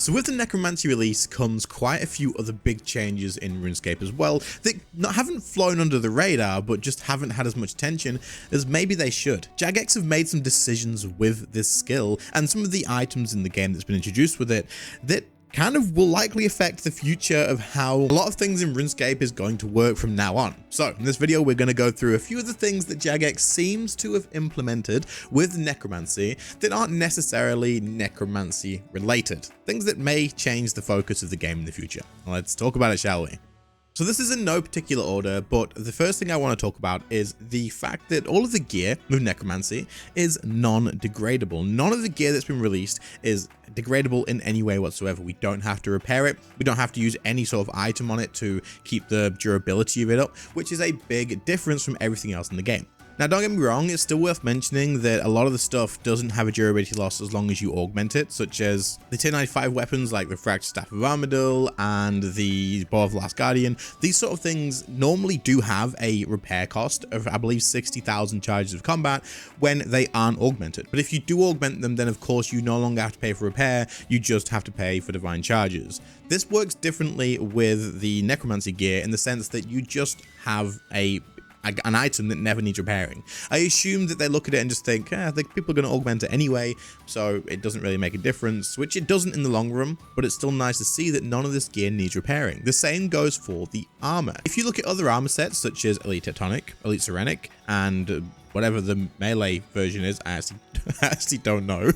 So with the Necromancy release comes quite a few other big changes in RuneScape as well that haven't flown under the radar but just haven't had as much attention as maybe they should. Jagex have made some decisions with this skill and some of the items in the game that's been introduced with it that kind of will likely affect the future of how a lot of things in RuneScape is going to work from now on. So in this video, we're going to go through a few of the things that Jagex seems to have implemented with Necromancy that aren't necessarily Necromancy related. Things that may change the focus of the game in the future. Let's talk about it, shall we? So this is in no particular order, but the first thing I want to talk about is the fact that all of the gear with Necromancy is non-degradable. None of the gear that's been released is degradable in any way whatsoever. We don't have to repair it. We don't have to use any sort of item on it to keep the durability of it up, which is a big difference from everything else in the game. Now, don't get me wrong, it's still worth mentioning that a lot of the stuff doesn't have a durability loss as long as you augment it, such as the tier 95 weapons like the Fractured Staff of Armadyl and the Bow of the Last Guardian. These sort of things normally do have a repair cost of, I believe, 60,000 charges of combat when they aren't augmented. But if you do augment them, then of course you no longer have to pay for repair, you just have to pay for divine charges. This works differently with the Necromancy gear in the sense that you just have an item that never needs repairing. I assume that they look at it and just think, I think people are going to augment it anyway, so it doesn't really make a difference, which it doesn't in the long run, but it's still nice to see that none of this gear needs repairing. The same goes for the armor. If you look at other armor sets such as Elite Tectonic, Elite Serenic, and whatever the melee version is, I actually don't know.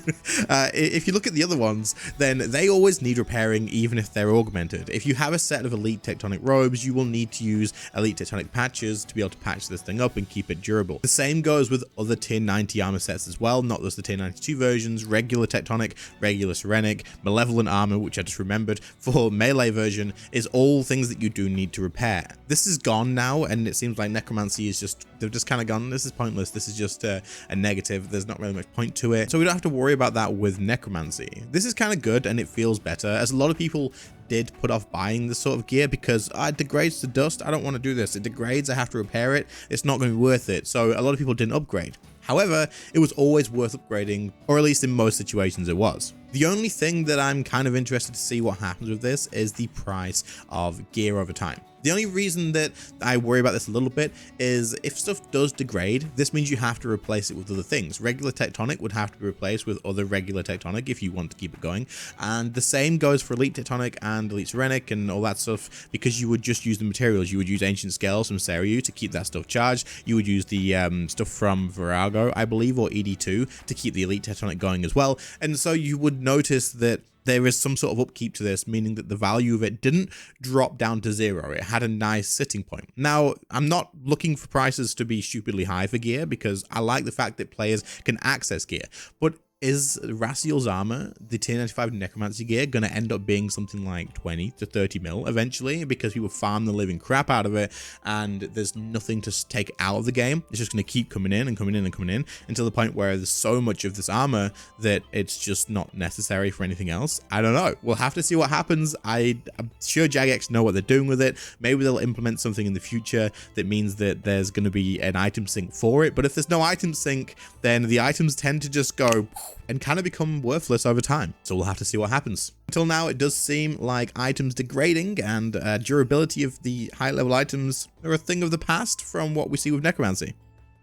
If you look at the other ones, then they always need repairing even if they're augmented. If you have a set of Elite Tectonic robes, you will need to use Elite Tectonic patches to be able to patch this thing up and keep it durable. The same goes with other tier 90 armor sets as well, not just the tier 92 versions. Regular Tectonic, regular Serenic, Malevolent armor, which I just remembered for melee version, is all things that you do need to repair. This is gone now, and it seems like Necromancy is just, they've just kind of gone, this is pointless. This is just a negative. There's not really much point to it. So we don't have to worry about that with Necromancy. This is kind of good and it feels better, as a lot of people did put off buying this sort of gear because it degrades to dust. I don't want to do this. It degrades. I have to repair it. It's not going to be worth it. So a lot of people didn't upgrade. However, it was always worth upgrading, or at least in most situations it was. The only thing that I'm kind of interested to see what happens with this is the price of gear over time. The only reason that I worry about this a little bit is if stuff does degrade, this means you have to replace it with other things. Regular Tectonic would have to be replaced with other regular Tectonic if you want to keep it going. And the same goes for Elite Tectonic and Elite Serenic and all that stuff, because you would just use the materials. You would use Ancient Scales from Seriu to keep that stuff charged. You would use the stuff from Virago, I believe, or ED2 to keep the Elite Tectonic going as well. And so you would notice that there is some sort of upkeep to this, meaning that the value of it didn't drop down to zero. It had a nice sitting point. Now, I'm not looking for prices to be stupidly high for gear because I like the fact that players can access gear, but is Raziel's armor, the tier 95 Necromancy gear, going to end up being something like 20 to 30 mil eventually because people farm the living crap out of it and there's nothing to take out of the game? It's just going to keep coming in and coming in and coming in until the point where there's so much of this armor that it's just not necessary for anything else. I don't know. We'll have to see what happens. I'm sure Jagex know what they're doing with it. Maybe they'll implement something in the future that means that there's going to be an item sync for it. But if there's no item sync, then the items tend to just go and kind of become worthless over time. So we'll have to see what happens. Until now, it does seem like items degrading and durability of the high level items are a thing of the past from what we see with Necromancy.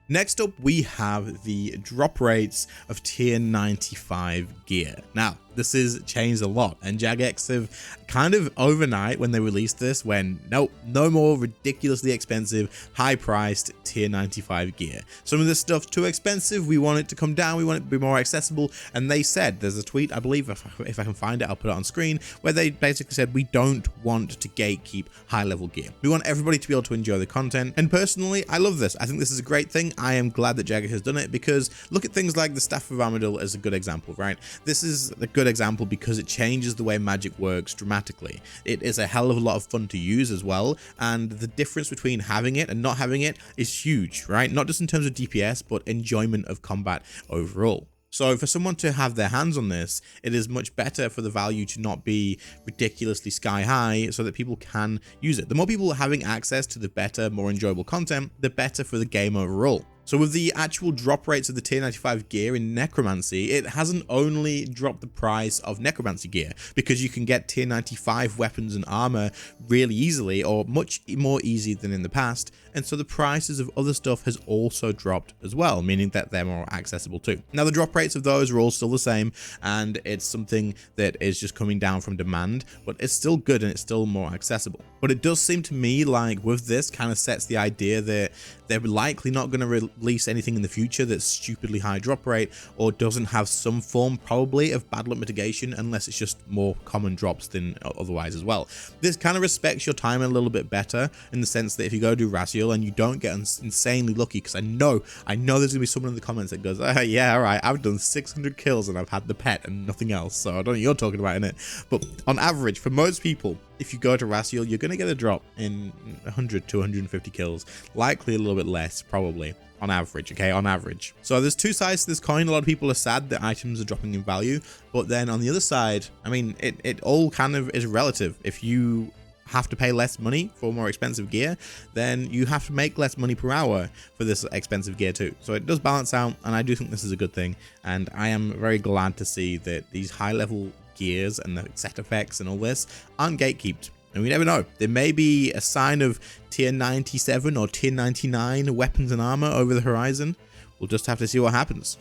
Next up, we have the drop rates of tier 95 gear. Now, this has changed a lot, and Jagex have kind of overnight when they released this went, nope, no more ridiculously expensive, high-priced tier 95 gear. Some of this stuff's too expensive, we want it to come down, we want it to be more accessible, and they said, there's a tweet, I believe, if I can find it, I'll put it on screen, where they basically said, we don't want to gatekeep high-level gear. We want everybody to be able to enjoy the content, and personally, I love this. I think this is a great thing. I am glad that Jagex has done it, because look at things like the Staff of Armadyl as a good example, right? This is a good example because it changes the way magic works dramatically. It is a hell of a lot of fun to use as well, and the difference between having it and not having it is huge, right? Not just in terms of DPS, but enjoyment of combat overall. So for someone to have their hands on this, it is much better for the value to not be ridiculously sky high so that people can use it. The more people having access to the better, more enjoyable content, the better for the game overall. So with the actual drop rates of the tier 95 gear in Necromancy, it hasn't only dropped the price of Necromancy gear, because you can get tier 95 weapons and armor really easily, or much more easy than in the past, and so the prices of other stuff has also dropped as well, meaning that they're more accessible too. Now the drop rates of those are all still the same, and it's something that is just coming down from demand, but it's still good and it's still more accessible. But it does seem to me like with this kind of sets the idea that they're likely not going to release anything in the future that's stupidly high drop rate or doesn't have some form probably of bad luck mitigation, unless it's just more common drops than otherwise as well. This kind of respects your time a little bit better, in the sense that if you go do Raziel and you don't get insanely lucky, because I know there's gonna be someone in the comments that goes, yeah, all right, I've done 600 kills and I've had the pet and nothing else, so I don't know what you're talking about in it. But on average, for most people, if you go to Raziel, you're gonna get a drop in 100 to 150 kills, likely a little bit less, probably. On average, okay, on average. So there's two sides to this coin. A lot of people are sad that items are dropping in value, but then on the other side, I mean, it all kind of is relative. If you have to pay less money for more expensive gear, then you have to make less money per hour for this expensive gear too. So it does balance out, and I do think this is a good thing, and I am very glad to see that these high level gears and the set effects and all this aren't gatekeeped. And we never know, there may be a sign of tier 97 or tier 99 weapons and armor over the horizon. We'll just have to see what happens.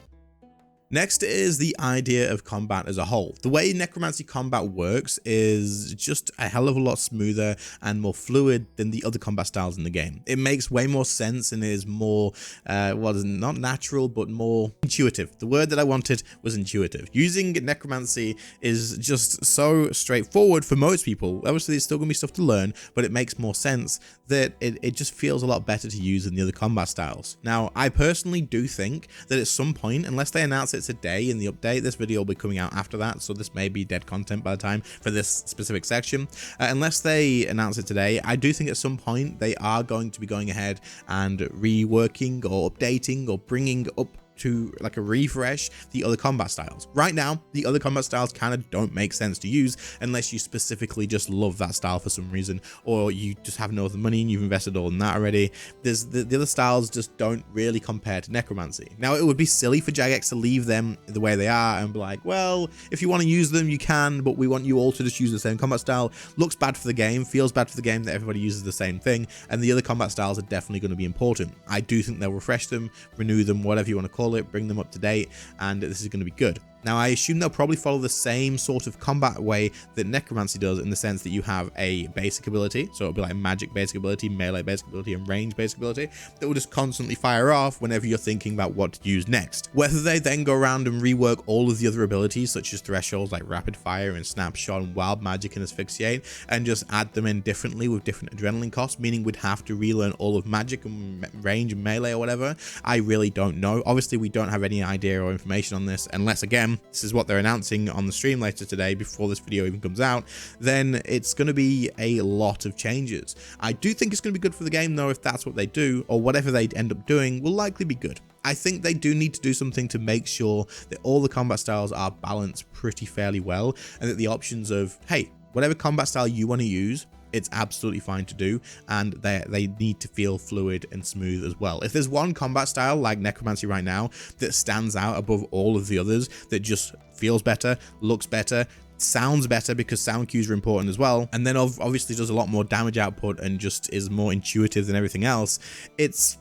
Next is the idea of combat as a whole. The way Necromancy combat works is just a hell of a lot smoother and more fluid than the other combat styles in the game. It makes way more sense and is more, not natural, but more intuitive. The word that I wanted was intuitive. Using Necromancy is just so straightforward for most people. Obviously, there's still gonna be stuff to learn, but it makes more sense that it just feels a lot better to use than the other combat styles. Now, I personally do think that at some point, unless they announce it today in the update, this video will be coming out after that, so this may be dead content by the time for this specific section. Unless they announce it today, I do think at some point they are going to be going ahead and reworking or updating or bringing up to like a refresh the other combat styles. Right now, the other combat styles kind of don't make sense to use unless you specifically just love that style for some reason, or you just have no other money and you've invested all in that already. There's the other styles just don't really compare to Necromancy. Now, it would be silly for Jagex to leave them the way they are and be like, well, if you want to use them, you can, but we want you all to just use the same combat style. Looks bad for the game, feels bad for the game that everybody uses the same thing, and the other combat styles are definitely going to be important. I do think they'll refresh them, renew them, whatever you want to call it, bring them up to date, and this is going to be good. Now, I assume they'll probably follow the same sort of combat way that Necromancy does, in the sense that you have a basic ability, so it'll be like magic basic ability, melee basic ability, and range basic ability that will just constantly fire off whenever you're thinking about what to use next. Whether they then go around and rework all of the other abilities, such as thresholds like rapid fire and snapshot and wild magic and asphyxiate, and just add them in differently with different adrenaline costs, meaning we'd have to relearn all of magic and range and melee or whatever, I really don't know. Obviously, we don't have any idea or information on this, unless again, this is what they're announcing on the stream later today before this video even comes out. Then it's going to be a lot of changes. I do think it's going to be good for the game though, if that's what they do, or whatever they end up doing will likely be good. I think they do need to do something to make sure that all the combat styles are balanced pretty fairly well, and that the options of, hey, whatever combat style you want to use, it's absolutely fine to do, and they need to feel fluid and smooth as well. If there's one combat style like Necromancy right now that stands out above all of the others, that just feels better, looks better, sounds better because sound cues are important as well, and then obviously does a lot more damage output and just is more intuitive than everything else, it's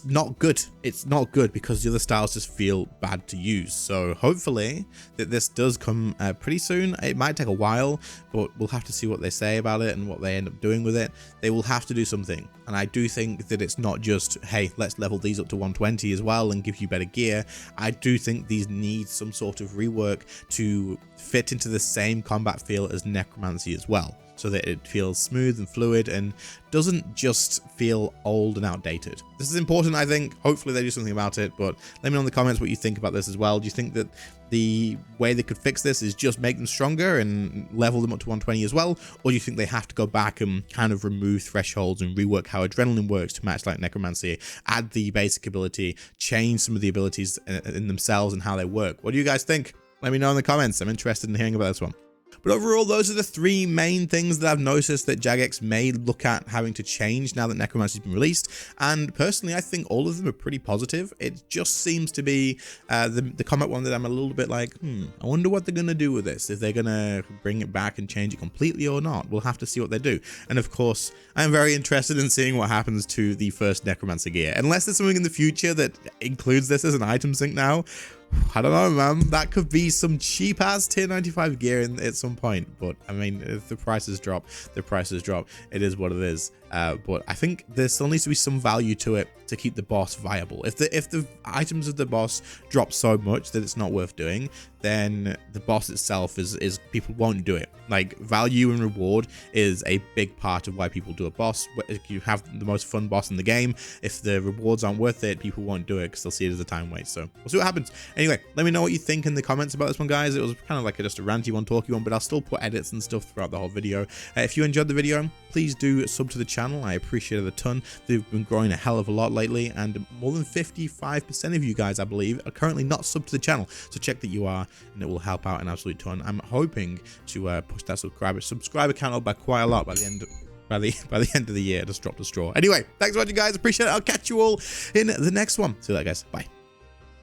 not good. It's not good because the other styles just feel bad to use. So hopefully that this does come pretty soon. It might take a while, but we'll have to see what they say about it and what they end up doing with it. They will have to do something, and I do think that it's not just, hey, let's level these up to 120 as well and give you better gear. I do think these need some sort of rework to fit into the same combat feel as Necromancy as well, so that it feels smooth and fluid and doesn't just feel old and outdated. This is important, I think. Hopefully they do something about it, but let me know in the comments what you think about this as well. Do you think that the way they could fix this is just make them stronger and level them up to 120 as well, or do you think they have to go back and kind of remove thresholds and rework how adrenaline works to match like Necromancy, add the basic ability, change some of the abilities in themselves and how they work? What do you guys think? Let me know in the comments. I'm interested in hearing about this one. But overall, those are the 3 main things that I've noticed that Jagex may look at having to change now that Necromancy's been released. And personally, I think all of them are pretty positive. It just seems to be the combat one that I'm a little bit like, I wonder what they're going to do with this. If they're going to bring it back and change it completely or not. We'll have to see what they do. And of course, I'm very interested in seeing what happens to the first Necromancer gear. Unless there's something in the future that includes this as an item sync now. I don't know, man. That could be some cheap ass tier 95 gear at some point. But I mean, if the prices drop, the prices drop. It is what it is. But I think there still needs to be some value to it to keep the boss viable. If the items of the boss drop so much that it's not worth doing, then the boss itself is people won't do it. Like, value and reward is a big part of why people do a boss. If you have the most fun boss in the game, if the rewards aren't worth it, people won't do it because they'll see it as a time waste. So we'll see what happens. Anyway, let me know what you think in the comments about this one, guys. It was kind of like just a ranty one, talky one, but I'll still put edits and stuff throughout the whole video. If you enjoyed the video, please do sub to the channel. I appreciate it a ton. They've been growing a hell of a lot lately, and more than 55% of you guys, I believe, are currently not subbed to the channel. So check that you are, and it will help out an absolute ton. I'm hoping to push that subscriber count up by quite a lot by the end of the year. Just dropped a straw. Anyway, thanks for watching, guys. Appreciate it. I'll catch you all in the next one. See you later, guys. Bye.